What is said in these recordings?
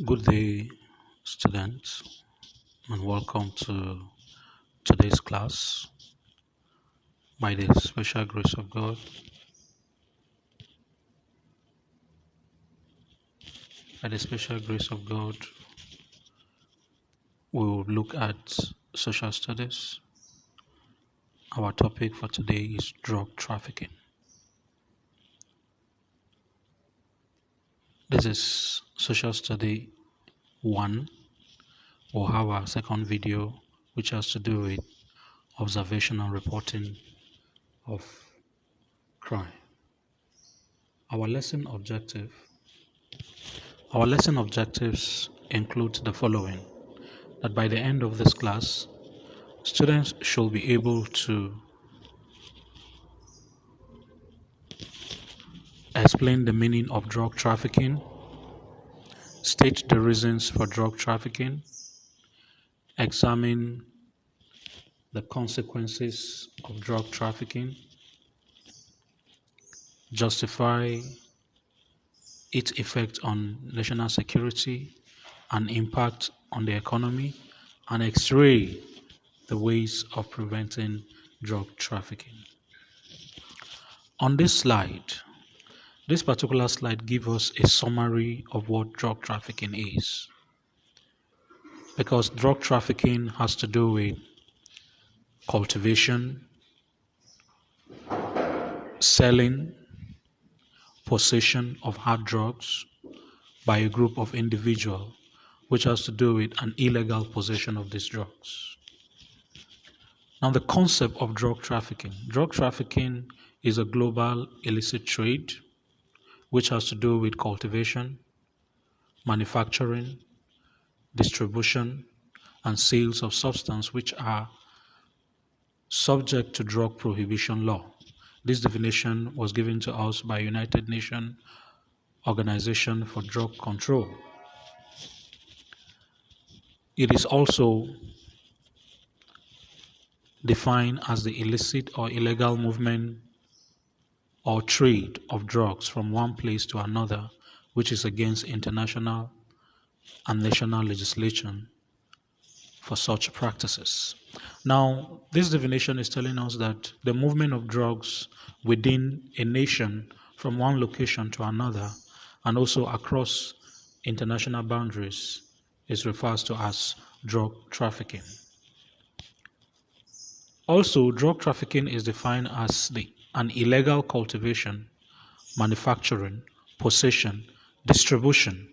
Good day, students, and welcome to today's class. By the special grace of God, by the special grace of God, we will look at social studies. Our topic for today is drug trafficking. This is social study 1. We'll have our second video, which has to do with observation and reporting of crime. Our lesson objective Our lesson objectives include the following: that by the end of this class, students should be able to explain the meaning of drug trafficking, state the reasons for drug trafficking, examine the consequences of drug trafficking, justify its effect on national security and impact on the economy, and x-ray the ways of preventing drug trafficking. On this particular slide gives us a summary of what drug trafficking is, because drug trafficking has to do with cultivation, selling, possession of hard drugs by a group of individuals, which has to do with an illegal possession of these drugs. Now, the concept of drug trafficking is a global illicit trade which has to do with cultivation, manufacturing, distribution, and sales of substances which are subject to drug prohibition law. This definition was given to us by United Nations Organization for Drug Control. It is also defined as the illicit or illegal movement or trade of drugs from one place to another, which is against international and national legislation for such practices. Now, this definition is telling us that the movement of drugs within a nation from one location to another and also across international boundaries is referred to as drug trafficking. Also, drug trafficking is defined as an illegal cultivation, manufacturing, possession, distribution,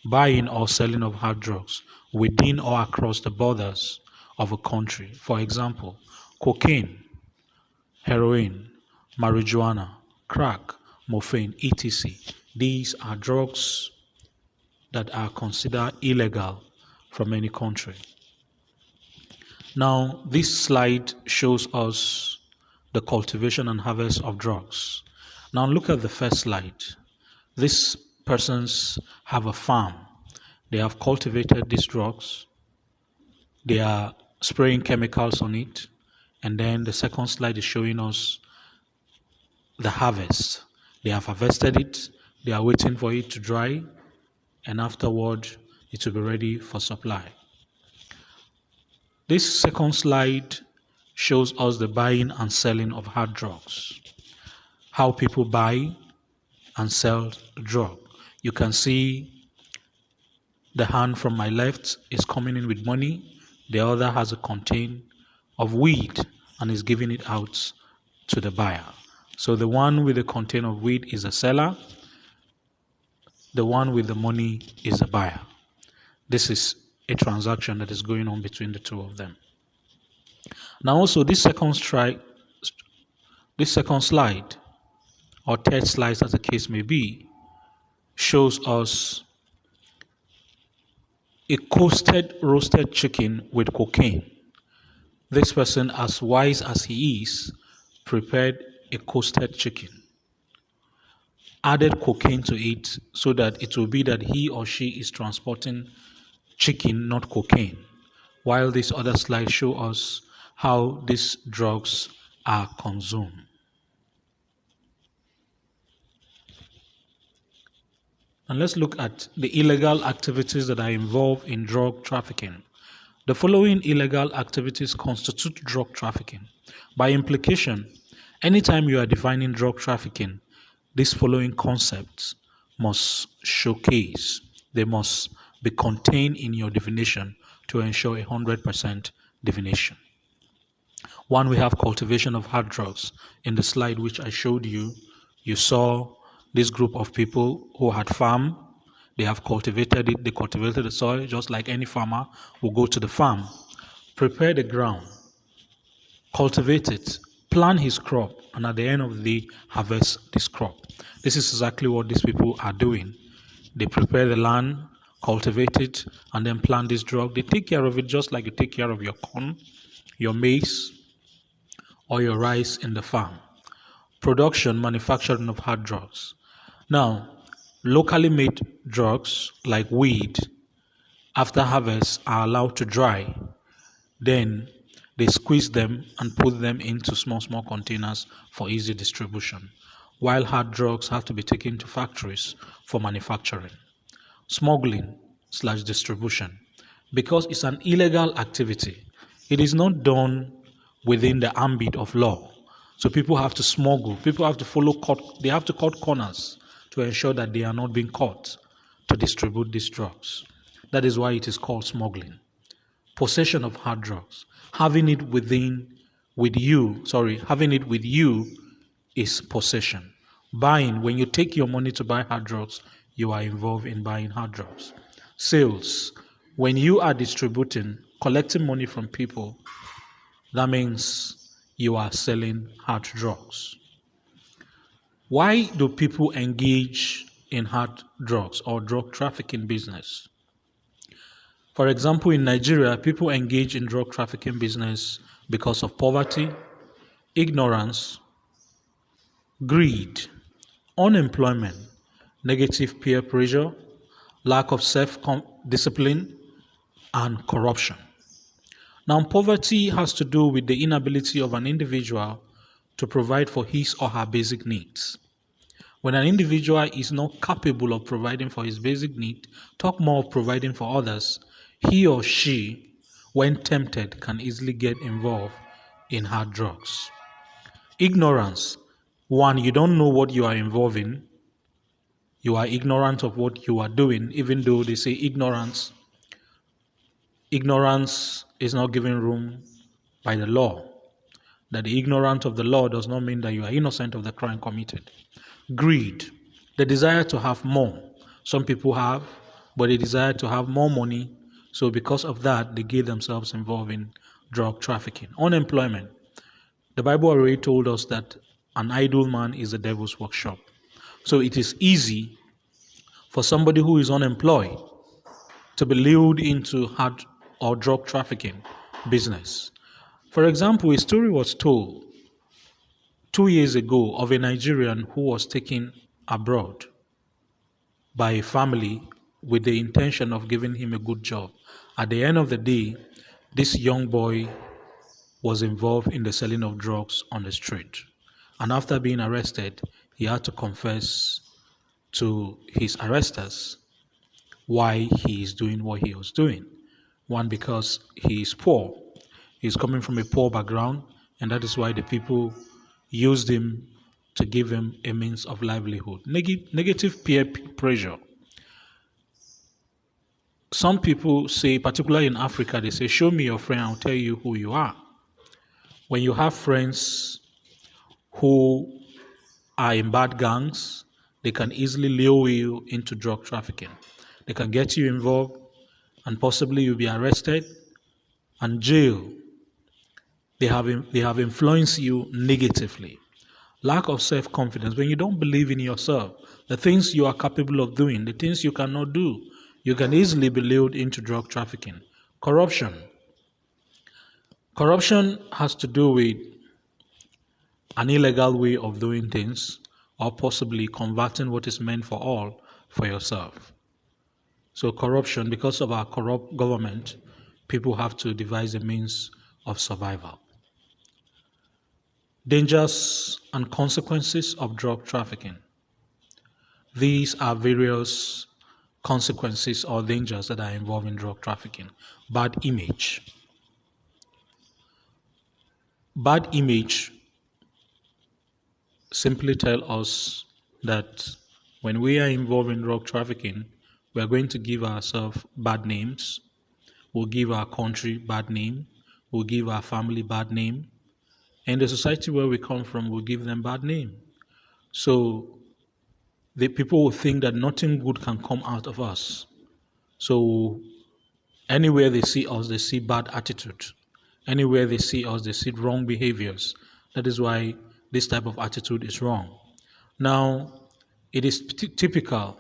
buying or selling of hard drugs within or across the borders of a country. For example, cocaine, heroin, marijuana, crack, morphine, etc. These are drugs that are considered illegal from any country. Now, this slide shows us the cultivation and harvest of drugs. Now, look at the first slide. These persons have a farm. They have cultivated these drugs. They are spraying chemicals on it. And then the second slide is showing us the harvest. They have harvested it. They are waiting for it to dry. And afterward, it will be ready for supply. This second slide shows us the buying and selling of hard drugs. How people buy and sell the drug. You can see the hand from my left is coming in with money. The other has a contain of weed and is giving it out to the buyer. So the one with the contain of weed is a seller. The one with the money is a buyer. This is a transaction that is going on between the two of them. Now also this second slide or third slide as the case may be shows us a roasted chicken with cocaine. This person, as wise as he is, prepared a roasted chicken, added cocaine to it so that it will be that he or she is transporting chicken, not cocaine, while this other slide shows us how these drugs are consumed. And let's look at the illegal activities that are involved in drug trafficking. The following illegal activities constitute drug trafficking. By implication, anytime you are defining drug trafficking, these following concepts must showcase, they must be contained in your definition to ensure 100% definition. One, we have cultivation of hard drugs. In the slide which I showed you, you saw this group of people who had farm. They have cultivated it. They cultivated the soil just like any farmer will go to the farm, prepare the ground, cultivate it, plant his crop, and at the end of the day, harvest this crop. This is exactly what these people are doing. They prepare the land, cultivate it, and then plant this drug. They take care of it just like you take care of your corn, your maize, or your rice in the farm. Production, manufacturing of hard drugs. Now, locally made drugs like weed, after harvest, are allowed to dry. Then they squeeze them and put them into small containers for easy distribution, while hard drugs have to be taken to factories for manufacturing. Smuggling slash distribution. Because it's an illegal activity, it is not done within the ambit of law. So people have to smuggle, people have to they have to cut corners to ensure that they are not being caught to distribute these drugs. That is why it is called smuggling. Possession of hard drugs. Having it with you is possession. Buying, when you take your money to buy hard drugs, you are involved in buying hard drugs. Sales, when you are distributing, collecting money from people, that means you are selling hard drugs. Why do people engage in hard drugs or drug trafficking business? For example, in Nigeria, people engage in drug trafficking business because of poverty, ignorance, greed, unemployment, negative peer pressure, lack of self-discipline, and corruption. Now, poverty has to do with the inability of an individual to provide for his or her basic needs. When an individual is not capable of providing for his basic need, talk more of providing for others, he or she, when tempted, can easily get involved in hard drugs. Ignorance. One, you don't know what you are involved in. You are ignorant of what you are doing, even though they say ignorance is not given room by the law. That the ignorant of the law does not mean that you are innocent of the crime committed. Greed, the desire to have more. Some people have, but they desire to have more money. So because of that, they get themselves involved in drug trafficking. Unemployment. The Bible already told us that an idle man is the devil's workshop. So it is easy for somebody who is unemployed to be lured into hard or drug trafficking business. For example, a story was told 2 years ago of a Nigerian who was taken abroad by a family with the intention of giving him a good job. At the end of the day, this young boy was involved in the selling of drugs on the street. And after being arrested, he had to confess to his arresters why he is doing what he was doing. One, because he is poor. He's coming from a poor background, and that is why the people used him to give him a means of livelihood. Negative peer pressure. Some people say, particularly in Africa, they say, show me your friend, I'll tell you who you are. When you have friends who are in bad gangs, they can easily lure you into drug trafficking. They can get you involved, and possibly you'll be arrested and jailed. They have influenced you negatively. Lack of self-confidence. When you don't believe in yourself, the things you are capable of doing, the things you cannot do, you can easily be lured into drug trafficking. Corruption. Corruption has to do with an illegal way of doing things, or possibly converting what is meant for all for yourself. So corruption, because of our corrupt government, people have to devise a means of survival. Dangers and consequences of drug trafficking. These are various consequences or dangers that are involved in drug trafficking. Bad image. Bad image simply tell us that when we are involved in drug trafficking, we are going to give ourselves bad names. We'll give our country bad name. We'll give our family bad name. And the society where we come from will give them bad name. So the people will think that nothing good can come out of us. So anywhere they see us, they see bad attitude. Anywhere they see us, they see wrong behaviors. That is why this type of attitude is wrong. Now, it is typical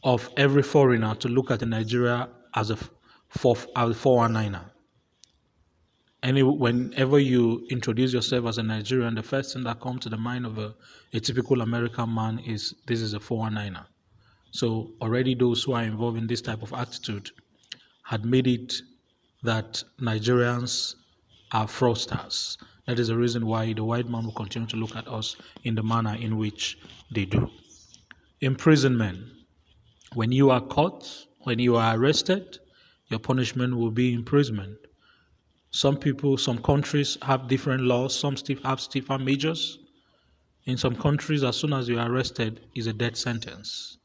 of every foreigner to look at Nigeria as a 419er. Whenever you introduce yourself as a Nigerian, the first thing that comes to the mind of a typical American man is this is a 419er. So already those who are involved in this type of attitude had made it that Nigerians are fraudsters. That is the reason why the white man will continue to look at us in the manner in which they do. Imprisonment. When you are caught, when you are arrested, your punishment will be imprisonment. Some countries have different laws. Some still have stiffer measures. In some countries, as soon as you are arrested, is a death sentence.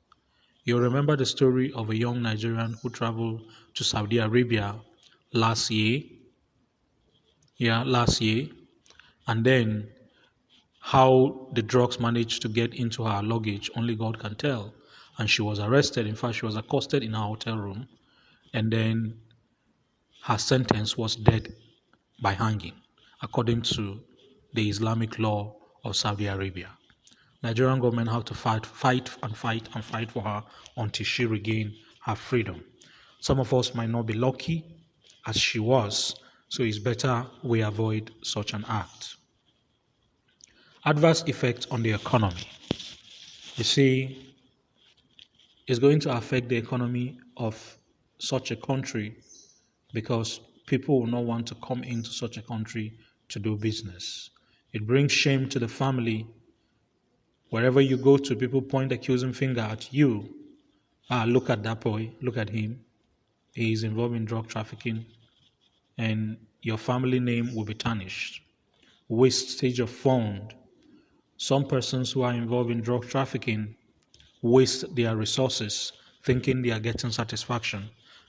You'll remember the story of a young Nigerian who traveled to Saudi Arabia last year. And then how the drugs managed to get into her luggage, only God can tell. And she was arrested. In fact, she was accosted in her hotel room. And then her sentence was death by hanging, according to the Islamic law of Saudi Arabia. Nigerian government have to fight for her until she regain her freedom. Some of us might not be lucky as she was, so it's better we avoid such an act. Adverse effects on the economy. You see, it's going to affect the economy of such a country because people will not want to come into such a country to do business. It brings shame to the family. Wherever you go to, people point the accusing finger at you. Look at that boy, look at him. He is involved in drug trafficking, and your family name will be tarnished. Wastage of funds. Some persons who are involved in drug trafficking waste their resources thinking they are getting satisfaction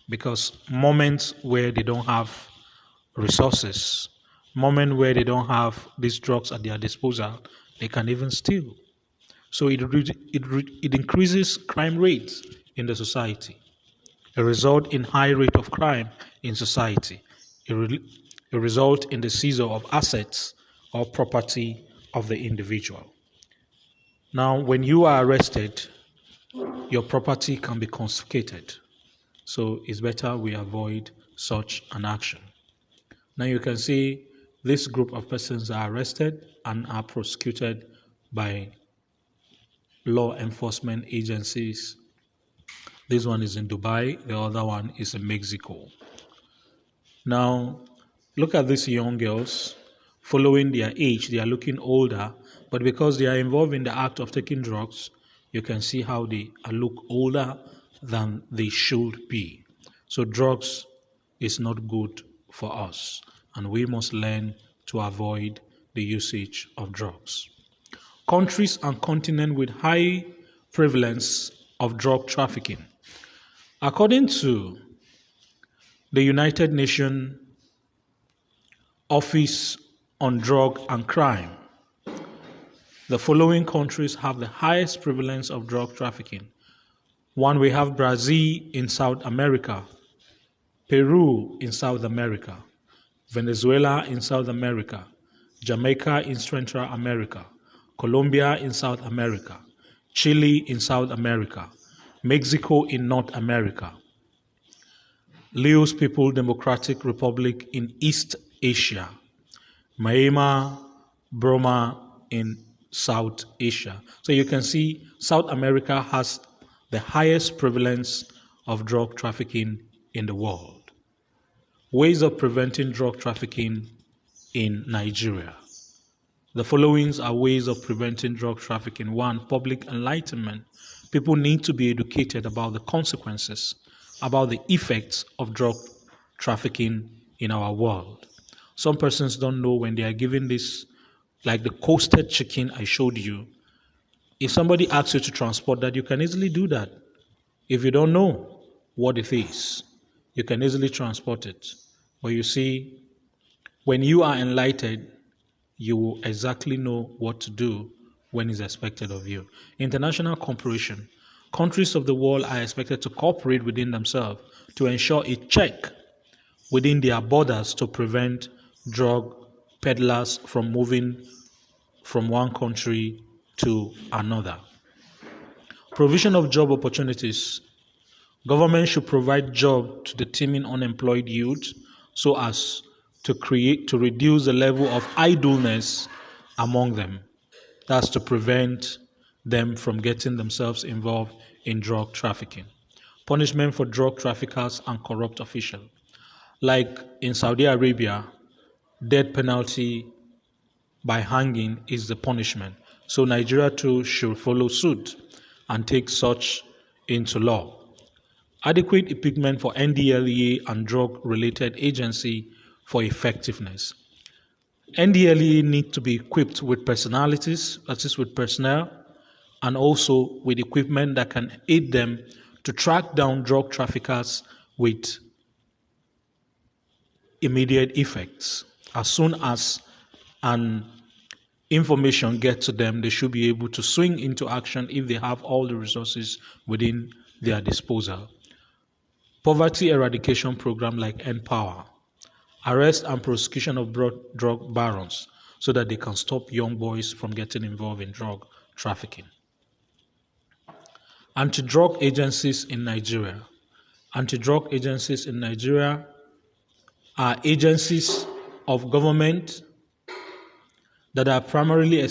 because moments where they don't have resources, moment where they don't have these drugs at their disposal, they can even steal. So it increases crime rates in the society. It result in high rate of crime in society. It result in the seizure of assets or property of the individual. Now, when you are arrested, your property can be confiscated. So it's better we avoid such an action. Now you can see this group of persons are arrested and are prosecuted by law enforcement agencies. This one is in Dubai, the other one is in Mexico. Now, look at these young girls. Following their age, they are looking older, but because they are involved in the act of taking drugs, you can see how they look older than they should be. So drugs is not good for us, and we must learn to avoid the usage of drugs. Countries and continents with high prevalence of drug trafficking. According to the United Nations Office on Drug and Crime, the following countries have the highest prevalence of drug trafficking. One, we have Brazil in South America, Peru in South America, Venezuela in South America, Jamaica in Central America, Colombia in South America, Chile in South America, Mexico in North America, Laos People's Democratic Republic in East Asia, Myanmar, Burma in South Asia. So you can see South America has the highest prevalence of drug trafficking in the world. Ways of preventing drug trafficking in Nigeria. The following are ways of preventing drug trafficking. One, public enlightenment. People need to be educated about the consequences, about the effects of drug trafficking in our world. Some persons don't know when they are given this, like the coasted chicken I showed you. If somebody asks you to transport that, you can easily do that. If you don't know what it is, you can easily transport it. But you see, when you are enlightened, you will exactly know what to do when it's expected of you. International cooperation. Countries of the world are expected to cooperate within themselves to ensure a check within their borders to prevent drug peddlers from moving from one country to another. Provision of job opportunities. Government should provide job to the teeming unemployed youth so as to reduce the level of idleness among them. That's to prevent them from getting themselves involved in drug trafficking. Punishment for drug traffickers and corrupt officials. Like in Saudi Arabia, death penalty by hanging is the punishment. So Nigeria too should follow suit and take such into law. Adequate equipment for NDLEA and drug-related agency for effectiveness. NDLEA need to be equipped with personalities, that is with personnel, and also with equipment that can aid them to track down drug traffickers with immediate effects. As soon as an information gets to them, they should be able to swing into action if they have all the resources within their disposal. Poverty eradication program like Empower. Arrest and prosecution of drug barons so that they can stop young boys from getting involved in drug trafficking. Anti-drug agencies in Nigeria. Anti-drug agencies in Nigeria are agencies of government that are primarily